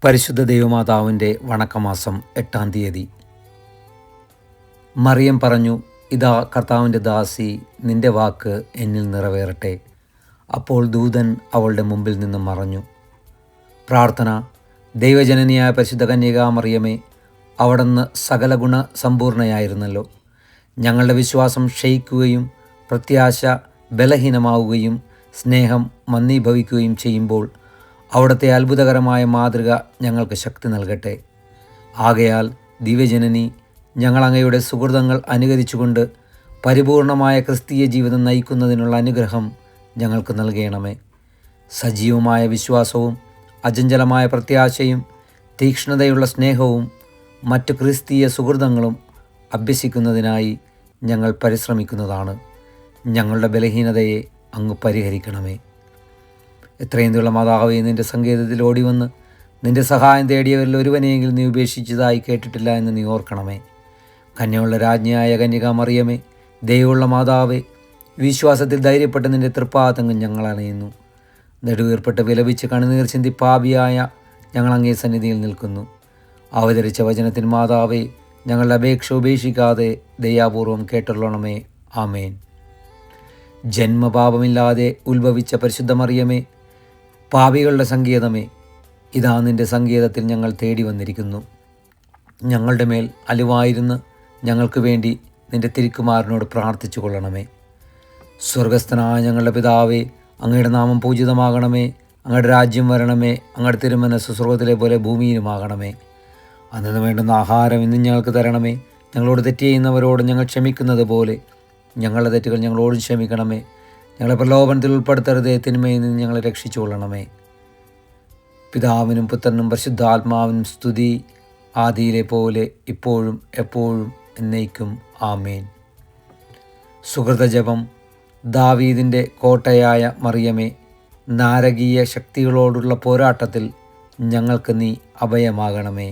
പരിശുദ്ധ ദൈവമാതാവിൻ്റെ വണക്കമാസം 8-ാം തീയതി. മറിയം പറഞ്ഞു, ഇതാ കർത്താവിൻ്റെ ദാസി, നിന്റെ വാക്ക് എന്നിൽ നിറവേറട്ടെ. അപ്പോൾ ദൂതൻ അവളുടെ മുമ്പിൽ നിന്ന് മറഞ്ഞു. പ്രാർത്ഥന. ദൈവജനനിയായ പരിശുദ്ധ കന്യകാ മറിയമേ, അവിടുന്ന് സകല ഗുണ സമ്പൂർണയായിരുന്നല്ലോ. ഞങ്ങളുടെ വിശ്വാസം ക്ഷയിക്കുകയും പ്രത്യാശ ബലഹീനമാവുകയും സ്നേഹം മന്ദീഭവിക്കുകയും ചെയ്യുമ്പോൾ അവിടുത്തെ അത്ഭുതകരമായ മാതൃക ഞങ്ങൾക്ക് ശക്തി നൽകട്ടെ. ആകയാൽ ദിവ്യജനനി, ഞങ്ങൾ അങ്ങയുടെ സുഹൃതങ്ങൾ അനുകരിച്ചുകൊണ്ട് പരിപൂർണമായ ക്രിസ്തീയ ജീവിതം നയിക്കുന്നതിനുള്ള അനുഗ്രഹം ഞങ്ങൾക്ക് നൽകണമേ. സജീവമായ വിശ്വാസവും അചഞ്ചലമായ പ്രത്യാശയും തീക്ഷ്ണതയുള്ള സ്നേഹവും മറ്റു ക്രിസ്തീയ സുഹൃതങ്ങളും അഭ്യസിക്കുന്നതിനായി ഞങ്ങൾ പരിശ്രമിക്കുന്നതാണ്. ഞങ്ങളുടെ ബലഹീനതയെ അങ്ങ് പരിഹരിക്കണമേ. എത്രയും ദുള്ള മാതാവേ, നിൻ്റെ സങ്കേതത്തിൽ ഓടിവന്ന് നിൻ്റെ സഹായം തേടിയവരിൽ ഒരുവനെയെങ്കിലും നീ ഉപേക്ഷിച്ചതായി കേട്ടിട്ടില്ല എന്ന് നീ ഓർക്കണമേ. കന്യയുള്ള രാജ്ഞിയായ കന്യകാ മറിയമേ, ദൈവമുള്ള മാതാവേ, വിശ്വാസത്തിൽ ധൈര്യപ്പെട്ട് നിൻ്റെ തൃപ്പാദങ്ങൾ ഞങ്ങൾ അണയുന്നു. നെടുവീർപ്പെട്ട് വിലപിച്ച് കണ്ണുനീർ ചിന്തി പാപിയായ ഞങ്ങൾ അങ്ങേ സന്നിധിയിൽ നിൽക്കുന്നു. അവതരിച്ച വചനത്തിന് മാതാവേ, ഞങ്ങളുടെ അപേക്ഷ ഉപേക്ഷിക്കാതെ ദയാപൂർവം കേട്ടുള്ളണമേ. ആമേൻ. ജന്മപാപമില്ലാതെ ഉത്ഭവിച്ച പരിശുദ്ധ മറിയമേ, പാപികളുടെ സങ്കേതമേ, ഇതാ നിൻ്റെ സങ്കേതത്തിൽ ഞങ്ങൾ തേടി വന്നിരിക്കുന്നു. ഞങ്ങളുടെ മേൽ അലിവായിരുന്ന് ഞങ്ങൾക്ക് വേണ്ടി നിൻ്റെ തിരുക്കുമാരനോട് പ്രാർത്ഥിച്ചു കൊള്ളണമേ. സ്വർഗസ്ഥനായ ഞങ്ങളുടെ പിതാവേ, അങ്ങയുടെ നാമം പൂജിതമാകണമേ. അങ്ങയുടെ രാജ്യം വരണമേ. അങ്ങയുടെ തിരുമനസ്സ് സ്വർഗത്തിലെ പോലെ ഭൂമിയിലുമാകണമേ. അന്നു വേണ്ടുന്ന ആഹാരം ഇന്ന് ഞങ്ങൾക്ക് തരണമേ. ഞങ്ങളോട് തെറ്റ് ചെയ്യുന്നവരോട് ഞങ്ങൾ ക്ഷമിക്കുന്നത് പോലെ ഞങ്ങളുടെ തെറ്റുകൾ ഞങ്ങളോട് ക്ഷമിക്കണമേ. ഞങ്ങളെ പ്രലോഭനത്തിൽ ഉൾപ്പെടുത്തരുതേ, തിന്മയിൽ നിന്ന് ഞങ്ങളെ രക്ഷിച്ചു കൊള്ളണമേ. പിതാവിനും പുത്രനും പരിശുദ്ധാത്മാവിനും സ്തുതി, ആദിയിലെ പോലെ ഇപ്പോഴും എപ്പോഴും എന്നേക്കും. ആമേൻ. സുഹൃതജപം. ദാവീദിൻ്റെ കോട്ടയായ മറിയമേ, നാരകീയ ശക്തികളോടുള്ള പോരാട്ടത്തിൽ ഞങ്ങൾക്ക് നീ അഭയമാകണമേ.